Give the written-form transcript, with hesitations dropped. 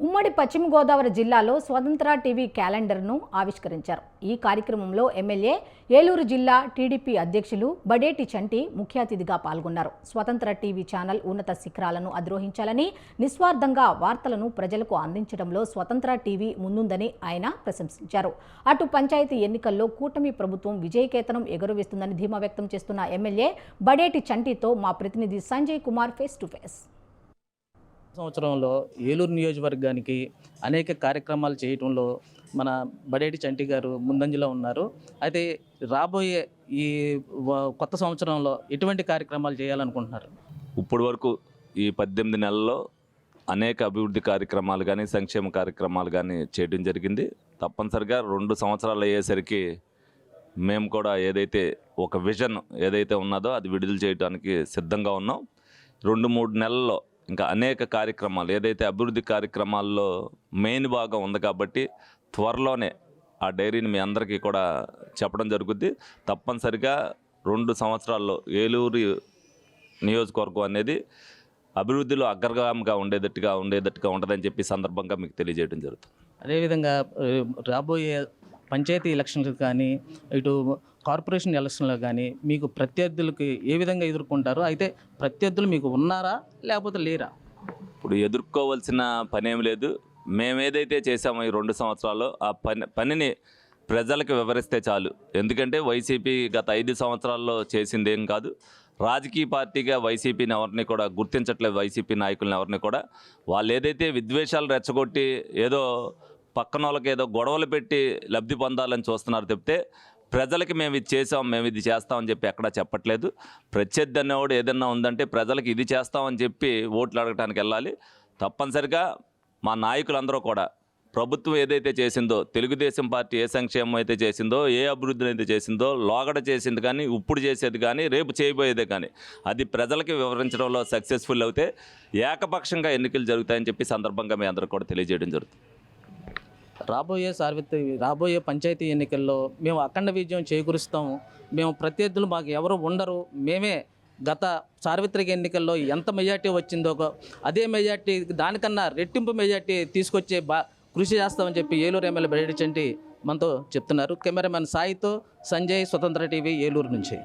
ఉమ్మడి పశ్చిమ గోదావరి జిల్లాలో స్వతంత్ర టీవీ క్యాలెండర్ను ఆవిష్కరించారు. ఈ కార్యక్రమంలో ఎమ్మెల్యే, ఏలూరు జిల్లా టీడీపీ అధ్యక్షులు బడేటి చంటి ముఖ్య అతిథిగా పాల్గొన్నారు. స్వతంత్ర టీవీ ఛానల్ ఉన్నత శిఖరాలను అధిరోహించాలని, నిస్వార్థంగా వార్తలను ప్రజలకు అందించడంలో స్వతంత్ర టీవీ ముందుందని ఆయన ప్రశంసించారు. అటు పంచాయతీ ఎన్నికల్లో కూటమి ప్రభుత్వం విజయకేతనం ఎగురవేస్తుందని ధీమా వ్యక్తం చేస్తున్న ఎమ్మెల్యే బడేటి చంటితో మా ప్రతినిధి Sanjay Kumar face to face. సంవత్సరంలో ఏలూరు నియోజకవర్గానికి అనేక కార్యక్రమాలు చేయటంలో మన బడేటి చంటి గారు ముందంజలో ఉన్నారు. అయితే రాబోయే ఈ కొత్త సంవత్సరంలో ఎటువంటి కార్యక్రమాలు చేయాలనుకుంటున్నారు? ఇప్పటి వరకు ఈ 18 నెలల్లో అనేక అభివృద్ధి కార్యక్రమాలు కానీ, సంక్షేమ కార్యక్రమాలు కానీ చేయడం జరిగింది. తప్పనిసరిగా 2 సంవత్సరాలు అయ్యేసరికి మేము కూడా ఏదైతే ఒక విజన్ ఏదైతే ఉన్నదో అది విడుదల చేయడానికి సిద్ధంగా ఉన్నాం. 2-3 నెలల్లో ఇంకా అనేక కార్యక్రమాలు ఏదైతే అభివృద్ధి కార్యక్రమాల్లో మెయిన్ భాగం ఉంది కాబట్టి త్వరలోనే ఆ డైరీని మీ అందరికీ కూడా చెప్పడం జరుగుద్ది. తప్పనిసరిగా 2 సంవత్సరాల్లో ఏలూరు నియోజకవర్గం అనేది అభివృద్ధిలో అగ్రగామిగా ఉండేటట్టుగా ఉంటుందని చెప్పి సందర్భంగా మీకు తెలియజేయడం జరుగుతుంది. అదేవిధంగా రాబోయే పంచాయతీ ఎలక్షన్లు కానీ, ఇటు కార్పొరేషన్ ఎలక్షన్లో కానీ మీకు ప్రత్యర్థులకి ఏ విధంగా ఎదుర్కొంటారు? అయితే ప్రత్యర్థులు మీకు ఉన్నారా లేకపోతే లేరా? ఇప్పుడు ఎదుర్కోవాల్సిన పనేం లేదు. మేమేదైతే చేసామో ఈ 2 సంవత్సరాల్లో ఆ పనిని ప్రజలకు వివరిస్తే చాలు. ఎందుకంటే వైసీపీ గత 5 సంవత్సరాల్లో చేసింది ఏం కాదు. రాజకీయ పార్టీగా వైసీపీని ఎవరిని కూడా గుర్తించట్లేదు. వైసీపీ నాయకులను ఎవరిని కూడా వాళ్ళు ఏదైతే విద్వేషాలు రెచ్చగొట్టి ఏదో పక్కన వాళ్ళకి ఏదో గొడవలు పెట్టి లబ్ధి పొందాలని చూస్తున్నారు తప్పితే ప్రజలకి మేము ఇది చేసాం, మేము ఇది చేస్తామని చెప్పి ఎక్కడా చెప్పట్లేదు. ప్రత్యర్థి అనేవాడు ఏదన్నా ఉందంటే ప్రజలకు ఇది చేస్తామని చెప్పి ఓట్లు అడగటానికి వెళ్ళాలి. తప్పనిసరిగా మా నాయకులందరూ కూడా ప్రభుత్వం ఏదైతే చేసిందో, తెలుగుదేశం పార్టీ ఏ సంక్షేమం అయితే చేసిందో, ఏ అభివృద్ధిని అయితే చేసిందో, లోగడ చేసింది కానీ, ఇప్పుడు చేసేది కానీ, రేపు చేయబోయేదే కానీ అది ప్రజలకి వివరించడంలో సక్సెస్ఫుల్ అవుతే ఏకపక్షంగా ఎన్నికలు జరుగుతాయని చెప్పి సందర్భంగా మీ అందరూ కూడా తెలియజేయడం జరుగుతుంది. రాబోయే పంచాయతీ ఎన్నికల్లో మేము అఖండ విజయం చేకూరుస్తాము. మేము ప్రత్యర్థులు మాకు ఎవరు ఉండరు. మేమే గత సార్వత్రిక ఎన్నికల్లో ఎంత మెజార్టీ వచ్చిందో అదే మెజార్టీ, దానికన్నా రెట్టింపు మెజార్టీ తీసుకొచ్చే కృషి చేస్తామని చెప్పి ఏలూరు ఎమ్మెల్యే బడేటి చంటి మనతో చెప్తున్నారు. కెమెరామెన్ సాయితో సంజయ్, స్వతంత్ర టీవీ, ఏలూరు నుంచి.